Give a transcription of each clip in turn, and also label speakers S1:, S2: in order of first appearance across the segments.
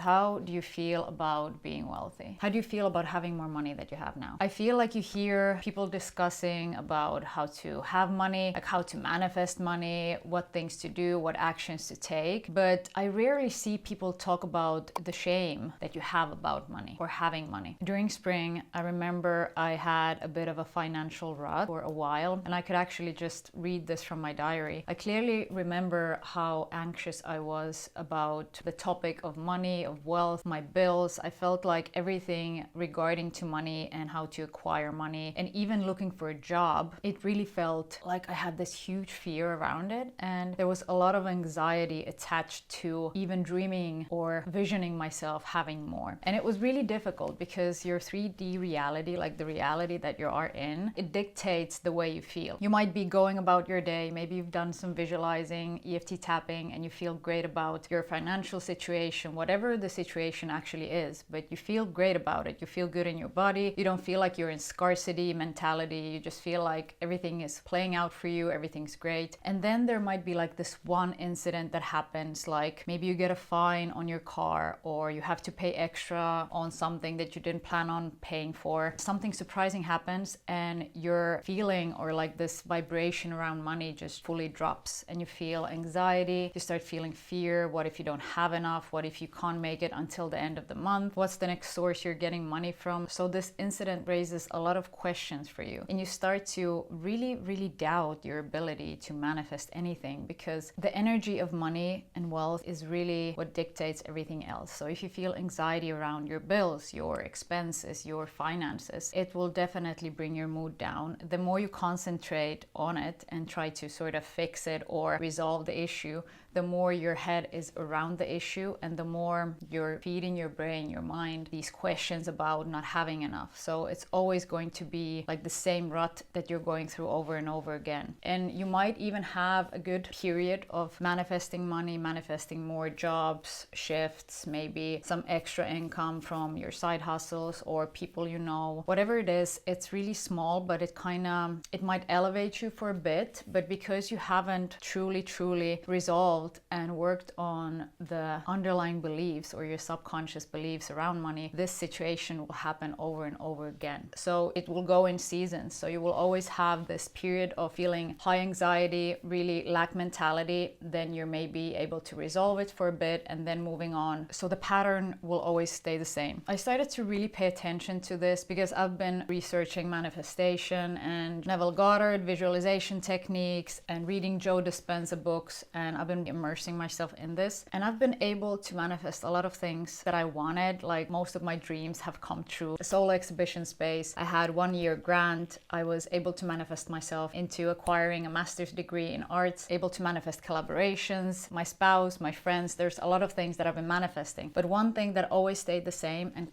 S1: how do you feel about being wealthy? How do you feel about having more money that you have now? I feel like you hear people discussing about how to have money, like how to manifest money, what things to do, what actions to take. But I rarely see people talk about the shame that you have about money or having money. During spring, I remember I had a bit of a financial rut for a while, and I could actually just read this from my diary. I clearly remember how anxious I was about the topic of money, of wealth, my bills. I felt like everything regarding to money and how to acquire money, and even looking for a job, it really felt like I had this huge fear around it, and there was a lot of anxiety attached to even dreaming or visioning myself having more. And it was really difficult because your 3D reality, like the reality that you are in, it dictates the way you feel. You might be going about your day, maybe you've done some visualizing, EFT tapping, and you feel great about your financial situation, whatever the situation actually is, but you feel great about it. You feel good in your body. You don't feel like you're in scarcity mentality. You just feel like everything is playing out for you, everything's great. And then there might be like this one incident that happens, like maybe you get a fine on your car, or you have to pay extra on something that you didn't plan on paying for. Something surprising happens, and your feeling or like this vibration around money just fully drops, and you feel anxiety. You start feeling fear. What if you don't have enough? What if you can't make it until the end of the month? What's the next source you're getting money from? So this incident raises a lot of questions for you, and you start to really doubt your ability to manifest anything, because the energy of money and wealth is really what dictates everything else. So if you feel anxiety around your bills, your expenses, your finances, it will definitely bring your mood down. The more you concentrate on it and try to sort of fix it or resolve the issue, the more your head is around the issue, and the more you're feeding your brain, your mind, these questions about not having enough. So it's always going to be like the same rut that you're going through over and over again. And you might even have a good period of manifesting money, manifesting more jobs, shifts, maybe some extra income from your side hustles or people you know. Whatever it is, it's really small, but it might elevate you for a bit. But because you haven't truly resolved and worked on the underlying beliefs or your subconscious beliefs around money, this situation will happen over and over again. So it will go in seasons. So you will always have this period of feeling high anxiety, really lack mentality. Then you're maybe able to resolve it for a bit and then moving on. So the pattern will always stay the same. I started to really pay attention to this because I've been researching manifestation and Neville Goddard visualization techniques and reading Joe Dispenza books, and I've been immersing myself in this, and I've been able to manifest a lot of things that I wanted. Like most of my dreams have come true. The solo exhibition space, I had 1 year grant. I was able to manifest myself into acquiring a master's degree in arts, able to manifest collaborations, my spouse, my friends. There's a lot of things that I've been manifesting, but one thing that always stayed the same, and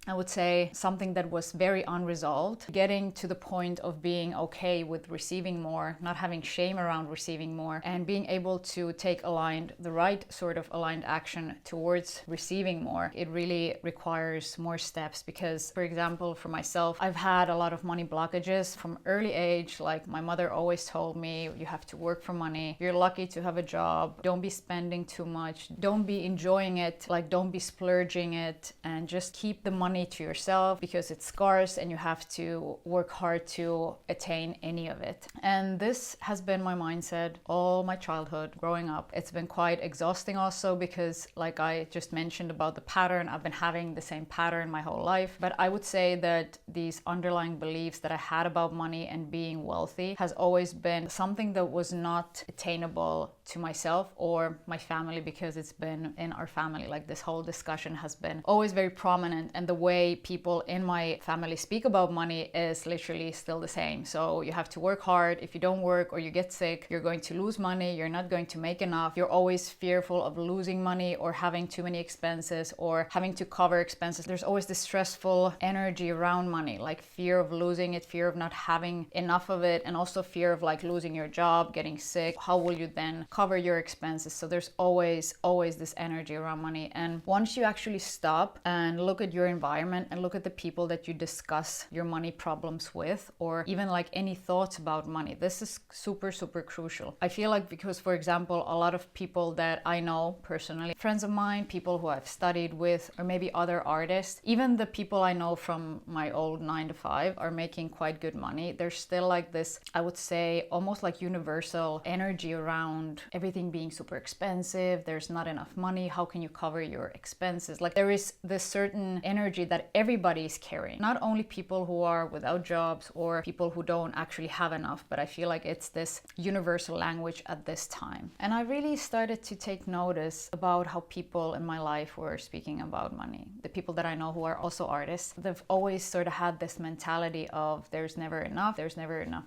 S1: I would say something that was very unresolved, getting to the point of being okay with receiving more, not having shame around receiving more, and being able to take the right sort of aligned action towards receiving more. It really requires more steps because, for example, for myself, I've had a lot of money blockages from early age. Like my mother always told me, you have to work for money. You're lucky to have a job. Don't be spending too much. Don't be enjoying it. Like don't be splurging it, and just keep the money to yourself because it's scarce and you have to work hard to attain any of it. And this has been my mindset all my childhood growing up. It's been quite exhausting also because, like I just mentioned about the pattern, I've been having the same pattern my whole life. But I would say that these underlying beliefs that I had about money and being wealthy has always been something that was not attainable to myself or my family, because it's been in our family. Like this whole discussion has been always very prominent, and the way people in my family speak about money is literally still the same. So you have to work hard. If you don't work or you get sick, you're going to lose money. You're not going to make enough. You're always fearful of losing money or having too many expenses or having to cover expenses. There's always this stressful energy around money, like fear of losing it, fear of not having enough of it, and also fear of like losing your job, getting sick. How will you then cover your expenses. So there's always this energy around money. And once you actually stop and look at your environment and look at the people that you discuss your money problems with, or even like any thoughts about money, this is super crucial. I feel like, because for example, a lot of people that I know personally, friends of mine, people who I've studied with, or maybe other artists, even the people I know from my old 9 to 5 are making quite good money. There's still like this, I would say, almost like universal energy around everything being super expensive. There's not enough money. How can you cover your expenses? Like there is this certain energy that everybody is carrying, not only people who are without jobs or people who don't actually have enough, but I feel like it's this universal language at this time. And I really started to take notice about how people in my life were speaking about money. The people that I know who are also artists, they've always sort of had this mentality of there's never enough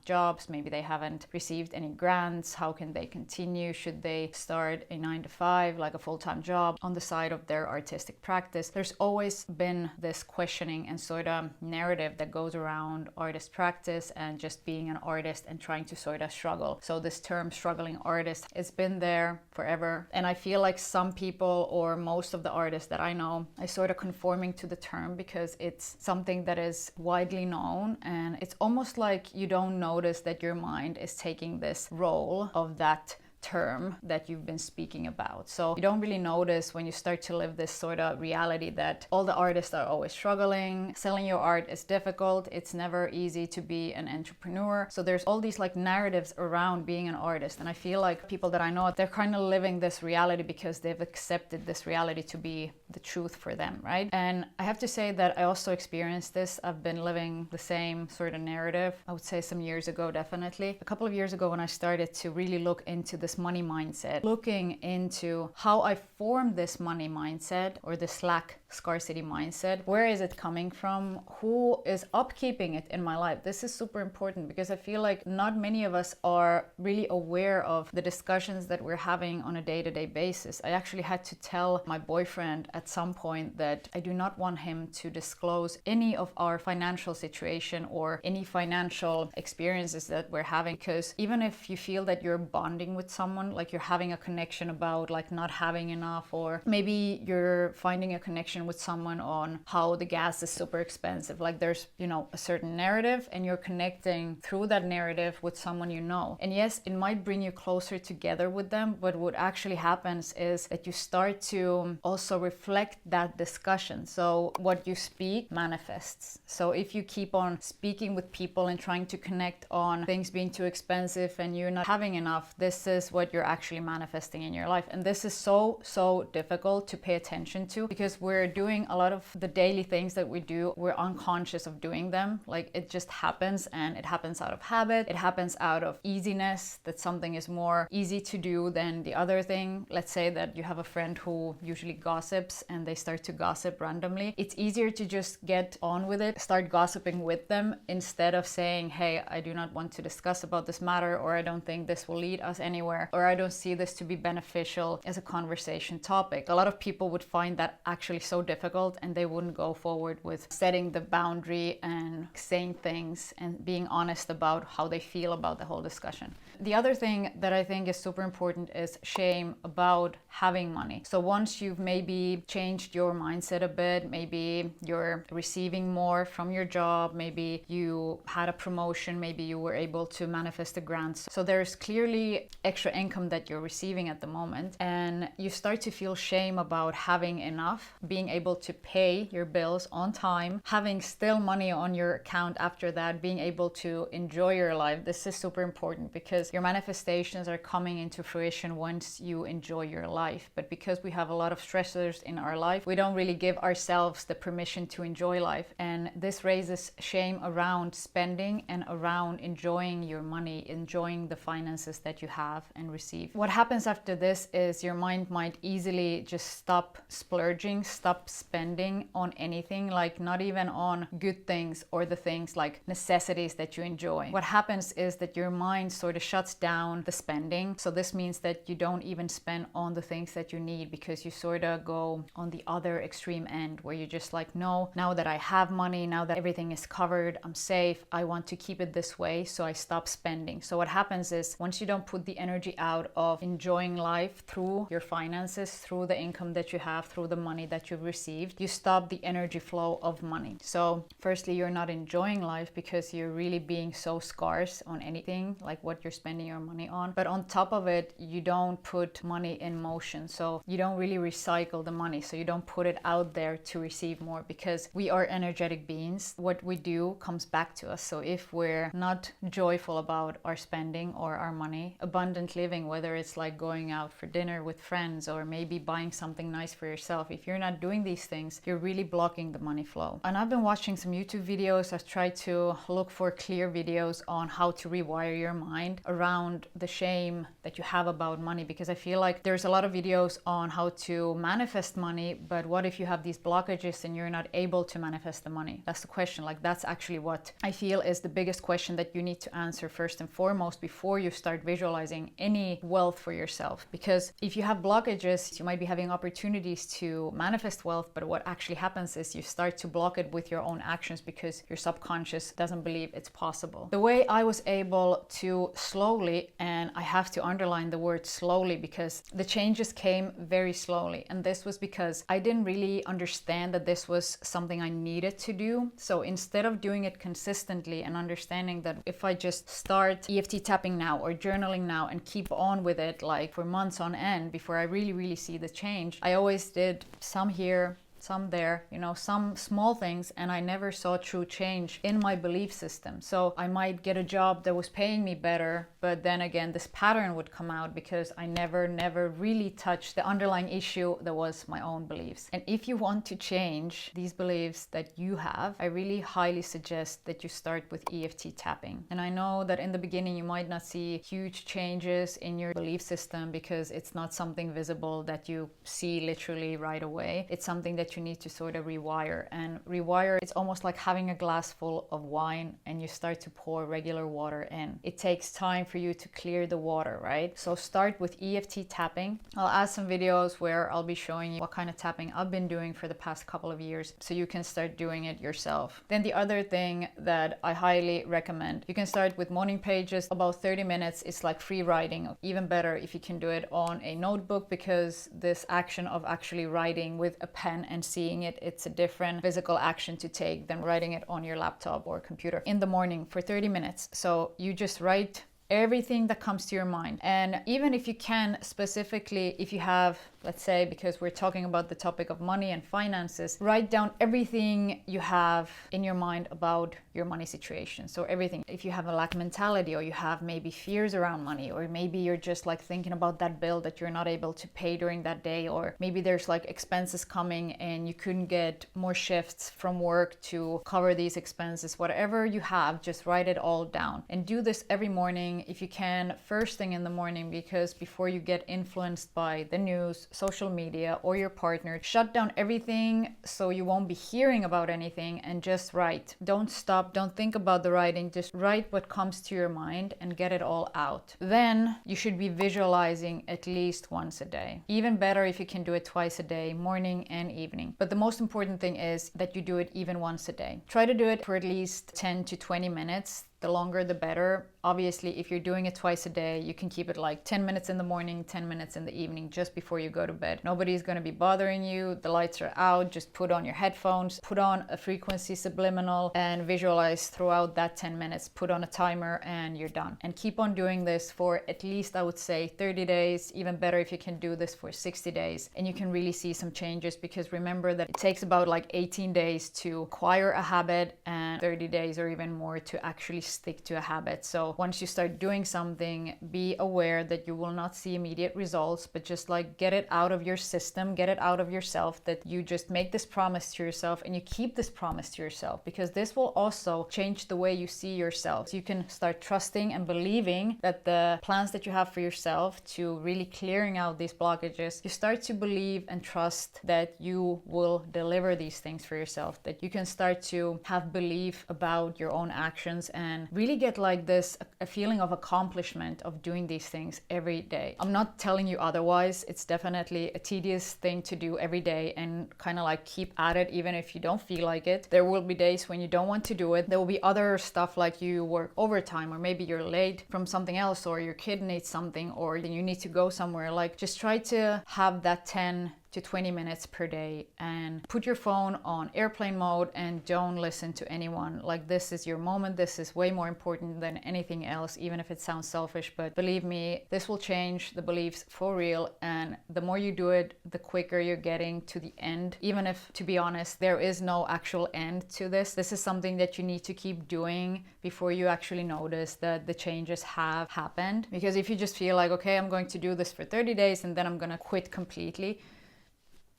S1: jobs, maybe they haven't received any grants, how can they continue? Should they start a 9 to 5, like a full-time job on the side of their artistic practice? There's always been this questioning and sort of narrative that goes around artist practice and just being an artist and trying to sort of struggle. So this term struggling artist, it's been there forever. And I feel like some people, or most of the artists that I know, are sort of conforming to the term because it's something that is widely known, and it's almost like you don't notice that your mind is taking this role of that term that you've been speaking about. So you don't really notice when you start to live this sort of reality that all the artists are always struggling, selling your art is difficult, it's never easy to be an entrepreneur. So there's all these like narratives around being an artist, and I feel like people that I know, they're kind of living this reality because they've accepted this reality to be the truth for them, right? And I have to say that I also experienced this. I've been living the same sort of narrative, I would say some years ago, definitely. A couple of years ago when I started to really look into this money mindset, looking into how I formed this money mindset or this scarcity mindset. Where is it coming from? Who is upkeeping it in my life? This is super important because I feel like not many of us are really aware of the discussions that we're having on a day-to-day basis. I actually had to tell my boyfriend at some point that I do not want him to disclose any of our financial situation or any financial experiences that we're having, because even if you feel that you're bonding with someone, like you're having a connection about like not having enough, or maybe you're finding a connection with someone on how the gas is super expensive, like there's, you know, a certain narrative and you're connecting through that narrative with someone you know. And yes, it might bring you closer together with them, but what actually happens is that you start to also reflect that discussion. So what you speak manifests. So if you keep on speaking with people and trying to connect on things being too expensive and you're not having enough, this is what you're actually manifesting in your life. And this is so difficult to pay attention to because we're doing a lot of the daily things that we do, we're unconscious of doing them. Like it just happens, and it happens out of habit. It happens out of easiness, that something is more easy to do than the other thing. Let's say that you have a friend who usually gossips and they start to gossip randomly. It's easier to just get on with it, start gossiping with them instead of saying, hey, I do not want to discuss about this matter, or I don't think this will lead us anywhere, or I don't see this to be beneficial as a conversation topic. A lot of people would find that actually so difficult, and they wouldn't go forward with setting the boundary and saying things and being honest about how they feel about the whole discussion. The other thing that I think is super important is shame about having money. So once you've maybe changed your mindset a bit, maybe you're receiving more from your job, maybe you had a promotion, maybe you were able to manifest a grant. So there's clearly extra income that you're receiving at the moment, and you start to feel shame about having enough, being able to pay your bills on time, having still money on your account after that, being able to enjoy your life. This is super important because your manifestations are coming into fruition once you enjoy your life. But because we have a lot of stressors in our life, we don't really give ourselves the permission to enjoy life. And this raises shame around spending and around enjoying your money, enjoying the finances that you have and receive. What happens after this is your mind might easily just stop splurging, stop stop spending on anything, like not even on good things or the things like necessities that you enjoy, what happens is that your mind sort of shuts down the spending. So this means that you don't even spend on the things that you need, because you sort of go on the other extreme end where you're just like, no, now that I have money, now that everything is covered, I'm safe, I want to keep it this way, so I stop spending. So what happens is, once you don't put the energy out of enjoying life through your finances, through the income that you have, through the money that you've received, you stop the energy flow of money. So firstly, you're not enjoying life because you're really being so scarce on anything like what you're spending your money on. But on top of it, you don't put money in motion. So you don't really recycle the money. So you don't put it out there to receive more, because we are energetic beings. What we do comes back to us. So if we're not joyful about our spending or our money, abundant living, whether it's like going out for dinner with friends or maybe buying something nice for yourself, if you're not doing these things, you're really blocking the money flow. And I've been watching some YouTube videos. I've tried to look for clear videos on how to rewire your mind around the shame that you have about money, because I feel like there's a lot of videos on how to manifest money, but what if you have these blockages and you're not able to manifest the money? That's the question. Like, that's actually what I feel is the biggest question that you need to answer first and foremost before you start visualizing any wealth for yourself. Because if you have blockages, you might be having opportunities to manifest wealth, but what actually happens is you start to block it with your own actions because your subconscious doesn't believe it's possible. The way I was able to slowly, and I have to underline the word slowly because the changes came very slowly, and this was because I didn't really understand that this was something I needed to do. So instead of doing it consistently and understanding that if I just start EFT tapping now or journaling now and keep on with it like for months on end before I really see the change, I always did some here, some there, some small things, and I never saw true change in my belief system. So I might get a job that was paying me better, but then again, this pattern would come out because I never really touched the underlying issue that was my own beliefs. And if you want to change these beliefs that you have, I really highly suggest that you start with EFT tapping. And I know that in the beginning, you might not see huge changes in your belief system because it's not something visible that you see literally right away. It's something that you need to sort of rewire. And rewire, it's almost like having a glass full of wine and you start to pour regular water in. It takes time for you to clear the water, right? So start with EFT tapping. I'll add some videos where I'll be showing you what kind of tapping I've been doing for the past couple of years so you can start doing it yourself. Then the other thing that I highly recommend, you can start with morning pages, about 30 minutes. It's like free writing. Even better if you can do it on a notebook, because this action of actually writing with a pen and seeing it, it's a different physical action to take than writing it on your laptop or computer in the morning for 30 minutes. So you just write everything that comes to your mind. And even if you can specifically, if you have, let's say, because we're talking about the topic of money and finances, write down everything you have in your mind about your money situation. So everything. If you have a lack mentality, or you have maybe fears around money, or maybe you're just like thinking about that bill that you're not able to pay during that day, or maybe there's like expenses coming and you couldn't get more shifts from work to cover these expenses. Whatever you have, just write it all down and do this every morning if you can, first thing in the morning, because before you get influenced by the news, social media, or your partner, shut down everything so you won't be hearing about anything and just write. Don't stop, don't think about the writing, just write what comes to your mind and get it all out. Then you should be visualizing at least once a day. Even better if you can do it twice a day, morning and evening. But the most important thing is that you do it even once a day. Try to do it for at least 10 to 20 minutes. The longer the better. Obviously, if you're doing it twice a day, you can keep it like 10 minutes in the morning, 10 minutes in the evening, just before you go to bed. Nobody's going to be bothering you. The lights are out. Just put on your headphones, put on a frequency subliminal, and visualize throughout that 10 minutes. Put on a timer and you're done. And keep on doing this for at least, I would say, 30 days. Even better if you can do this for 60 days. And you can really see some changes, because remember that it takes about like 18 days to acquire a habit and 30 days or even more to actually stick to a habit. So once you start doing something, be aware that you will not see immediate results, but just like get it out of your system, get it out of yourself, that you just make this promise to yourself and you keep this promise to yourself, because this will also change the way you see yourself. So you can start trusting and believing that the plans that you have for yourself to really clearing out these blockages, you start to believe and trust that you will deliver these things for yourself, that you can start to have belief about your own actions and really get like this, a feeling of accomplishment of doing these things every day. I'm not telling you otherwise. It's definitely a tedious thing to do every day and kind of like keep at it even if you don't feel like it. There will be days when you don't want to do it. There will be other stuff like you work overtime, or maybe you're late from something else, or your kid needs something, or you need to go somewhere. Like just try to have that 10 to 20 minutes per day and put your phone on airplane mode and don't listen to anyone. Like this is your moment. This is way more important than anything else, even if it sounds selfish. But believe me, this will change the beliefs for real. And the more you do it, the quicker you're getting to the end. Even if, to be honest, there is no actual end to this. This is something that you need to keep doing before you actually notice that the changes have happened. Because if you just feel like, okay, I'm going to do this for 30 days and then I'm going to quit completely,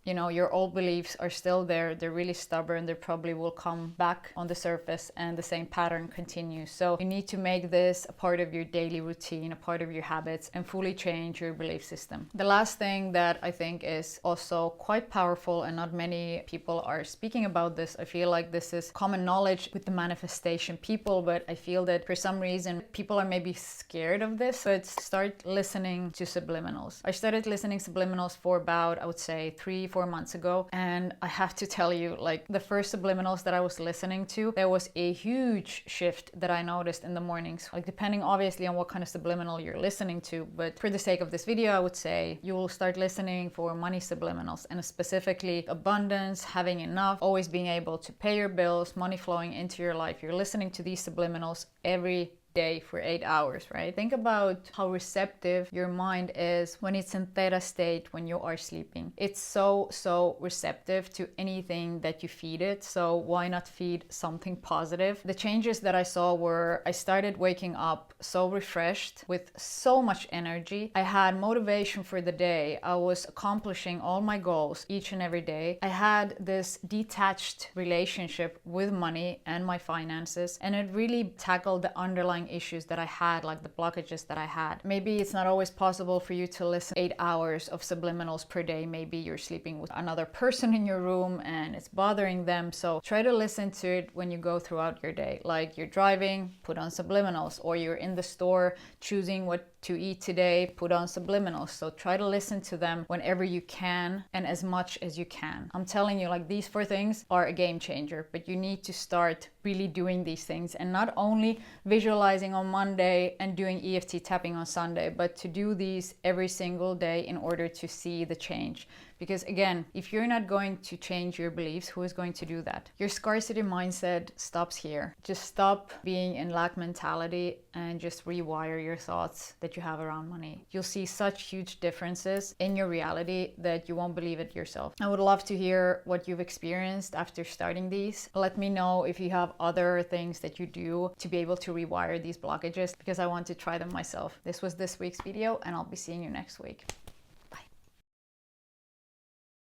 S1: you know, your old beliefs are still there. They're really stubborn. They probably will come back on the surface and the same pattern continues. So you need to make this a part of your daily routine, a part of your habits, and fully change your belief system. The last thing that I think is also quite powerful, and not many people are speaking about this. I feel like this is common knowledge with the manifestation people, but I feel that for some reason people are maybe scared of this. But start listening to subliminals. I started listening subliminals for about, I would say, 3-4 months ago, and I have to tell you, like the first subliminals that I was listening to, there was a huge shift that I noticed in the mornings, like depending obviously on what kind of subliminal you're listening to. But for the sake of this video, I would say you will start listening for money subliminals, and specifically abundance, having enough, always being able to pay your bills, money flowing into your life. You're listening to these subliminals every day for 8 hours, right? Think about how receptive your mind is when it's in theta state when you are sleeping. It's so receptive to anything that you feed it. So why not feed something positive? The changes that I saw were I started waking up so refreshed with so much energy. I had motivation for the day. I was accomplishing all my goals each and every day. I had this detached relationship with money and my finances, and it really tackled the underlying issues that I had, like the blockages that I had. Maybe it's not always possible for you to listen 8 hours of subliminals per day. Maybe you're sleeping with another person in your room and it's bothering them. So try to listen to it when you go throughout your day. Like you're driving, put on subliminals, or you're in the store choosing what to eat today, put on subliminals. So try to listen to them whenever you can and as much as you can. I'm telling you, like these 4 things are a game changer, but you need to start really doing these things, and not only visualizing on Monday and doing EFT tapping on Sunday, but to do these every single day in order to see the change. Because again, if you're not going to change your beliefs, who is going to do that? Your scarcity mindset stops here. Just stop being in lack mentality and just rewire your thoughts that you have around money. You'll see such huge differences in your reality that you won't believe it yourself. I would love to hear what you've experienced after starting these. Let me know if you have other things that you do to be able to rewire these blockages, because I want to try them myself. This was this week's video, and I'll be seeing you next week.